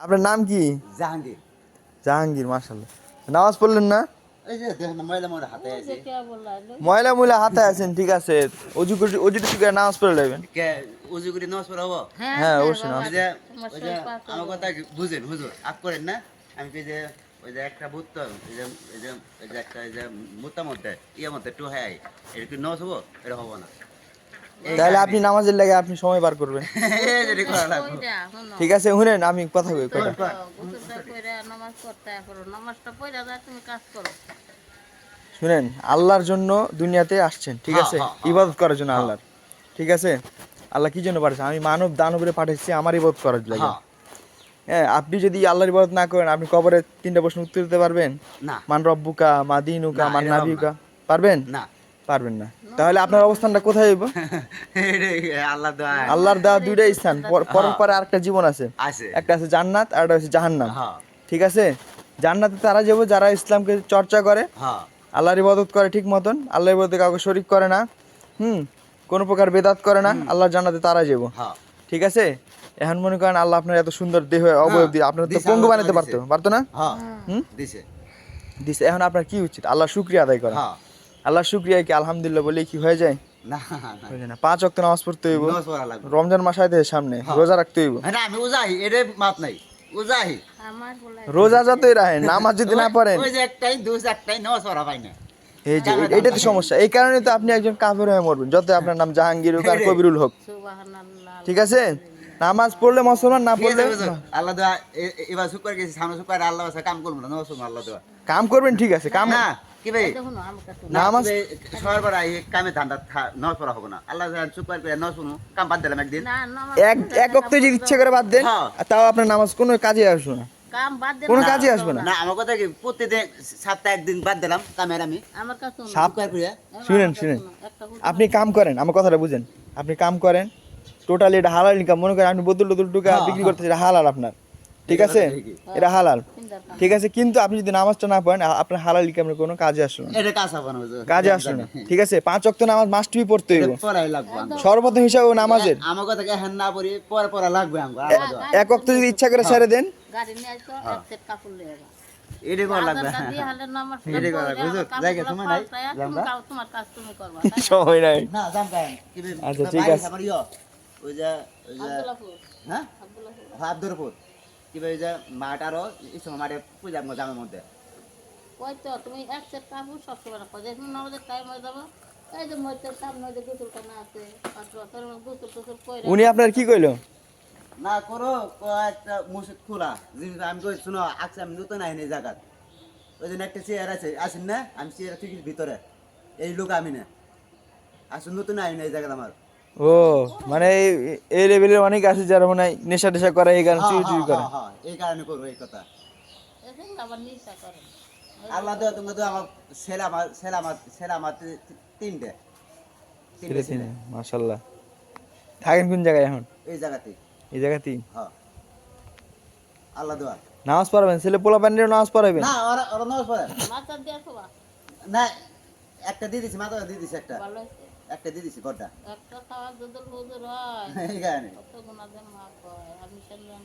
আপনার নাম কি? জাহাঙ্গীর। জাহাঙ্গীর, মাশাআল্লাহ। নামাজ পড়লেন না? এই যে দেখেন না, ময়লা ময়লা হাতে আছে। ময়লা মুলা হাতে আছেন, ঠিক আছে। অজু টুজু করে নামাজ পড়ে নেবেন। কে উজু করে নামাজ পড়াবো? হ্যাঁ অবশ্যই নামাজ। ওই যে আমার কথা বুঝেন হুজুর, আপ করেন না। আমি কি যে ওই যে একটা ভূত তো, এই যে একটা এই যে মুতার মধ্যে মধ্যে টু হাই এটা কি নামাজ হবো? এটা হবো না। তাহলে আপনি নামাজের লাগে আপনি সময় পার করবেন। এই যে করা লাগবে। ঠিক আছে, শুনেন আমি কথা কই কয়টা। শুনেন, আল্লাহর জন্য দুনিয়াতে আসছেন, ঠিক আছে, ইবাদত করার জন্য আল্লাহর, ঠিক আছে। আল্লাহ কি জন্য পাঠাচ্ছে? আমি মানব দানবরে পাঠাচ্ছি আমার ইবাদত করার লাগে। হ্যাঁ, আপনি যদি আল্লাহর ইবাদত না করেন, আপনি কবরে 3টা প্রশ্ন উত্তর দিতে পারবেন? না। মান রব্বুকা, মা দীনুকা, মান নাবিয়ুকা, পারবেন? না, পারবেন না। তাহলে আপনার অবস্থানটা কোথায় হইব? আল্লাহ দোয়া, আল্লাহর দেওয়া দুইটাই স্থান, পরপরে আরেকটা জীবন আছে। আছে। একটা আছে জান্নাত আর একটা আছে জাহান্নাম, ঠিক আছে। জান্নাতে তারা যাবে যারা ইসলামকে চর্চা করে, আল্লাহর ইবাদত করে ঠিক মতন, আল্লাহর ইবাদতে কাউকে শরীক করে না, কোনো প্রকার বেদাত করে না, আল্লাহর জান্নাতে তারা যাবো, ঠিক আছে। এখন মনে করেন আল্লাহ আপনার এত সুন্দর দেহ অবয়ব দিয়ে আপনার তো পঙ্গু বানাতে পারতো না? দিছে। এখন আপনার কি উচিত? আল্লাহর শুকরিয়া আদায় করা। আল্লাহর শুকরিয়া কি আলহামদুলিল্লাহ বলে কি হয়ে যায়? না, 5 ওয়াক্ত নামাজ পড়তে হইব, রমজান মাস আইতে সামনে, রোজা রাখতে হইব। আমি উজাহি এর মাপ নাই, উজাহি রোজা যতই রাখেন, নামাজ যদি না পড়েন, ওই যে একটাই দুই একটাই নামাজ পড়া পাই না। এই যে এটা তো সমস্যা। এই কারণে তো আপনি একজন কাফের হয়ে মরবেন, যত আপনার নাম জাহাঙ্গীর হোক আর কবিরুল হোক, ঠিক আছে। নামাজ পড়লে মুসলমান, না পড়লে আল্লাহ দোয়া। এবার শুকর গেছি, সামনে শুকর আল্লাহ আছে, কাম করবো না, নামাজ পড়বো, আল্লাহ দোয়া। কাম করবেন, ঠিক আছে। কাম না কি ভাই, নামাজ সবার পড়া এই কামে ধান্দা নামাজ পড়া হবে না। আল্লাহ শুকর করে নামাজ শুনো, কাম বাদ দিলাম একদিন, এক ওয়াক্ত যদি ইচ্ছে করে বাদ দেন, তাও আপনার নামাজ কোনো কাজে আসবে না, কোনো কাজে আসবে না। না আমার কথা কি, প্রতিদিন সপ্তাহে একদিন বাদ দিলাম কামের, আমি শুনেন, আপনি কাম করেন, আমার কথাটা বুঝেন। আপনি কাম করেন, টোটালি এটা হালাল ইনকাম। মনে করেন আপনি বোতল টুকা বিক্রি করতেছেন, এটা হালাল আপনার, ঠিক আছে, এটা হালাল, ঠিক আছে। কিন্তু আপনি যদি নামাজটা না পড়েন, আপনার হালাল ইনকামের কোনো কাজে আসবে না, কাজে আসবে না, ঠিক আছে। 5 ওয়াক্ত নামাজ মাস্ট বি পড়তে হইব, সর্বপ্রথম হিসাবে নামাজের। আমার কথা কি, হ্যাঁ না পড়ি পরে পড়া লাগবে আমার। এক ওয়াক্ত যদি ইচ্ছা করে ছেড়ে দেন, এটাই করা লাগবে, এটাই করা লাগবে। জায়গা সময় নাই, সময় নাই। না জানবেন কি, আচ্ছা ঠিক আছে। আমার ওই যে হ্যাঁ আব্দুরপুর কি ভাই, যে মাঠ আরো এই সময় মাঠে পূজা জামের মধ্যে ওই তো তুমি এক সেট কাপড় সবসময় রাখো, যেদিন নামাজের টাইম হয়ে যাবো, এই যে মধ্যে সামনে যে গোসলখানা আছে, গোসল টোসল করে। উনি আপনার কি কইলো? না করো একটা মসজিদ খোলা জিনিস। আমি কই শুনো, আজকে আমি নতুন আইনি জায়গা, ওই জন্য একটা চেয়ার আছে, আসেন না, আমি চেয়ার ঠিক ভিতরে, এই লোক আমি না, আসুন নতুন আইনি এই জায়গা আমার। ও মানে এই লেভেলের অনেক আছে যারা মনে হয় নেশা টেশা করে, এই কারণে চুরি টুরি করে। এই কারণে করবো এই কথা। আবার নিশা করে। আল্লাহ দেওয়া তুমি তো আমার ছেলে আমার 3টে ছেলে। মাশাআল্লাহ। থাকেন কোন জায়গায় এখন? এই জায়গাতেই। এই জায়গাতেই? হ্যাঁ, আল্লাহ দেওয়া। নামাজ পড়াবেন, ছেলে পোলা প্যান্ডের নামাজ পড়াবেন? না ওরা নামাজ পড়ে মাথা দিয়ে শোবা না, একটা দিয়ে দিছি, মাথা দিয়ে দিছি, ভালো একটা দিয়ে দিছি বড়টা, একটা খাওয়া দুধ হুজুর হয় এই কারণে কত গুণাদের মা কয়, আমি শুনলাম।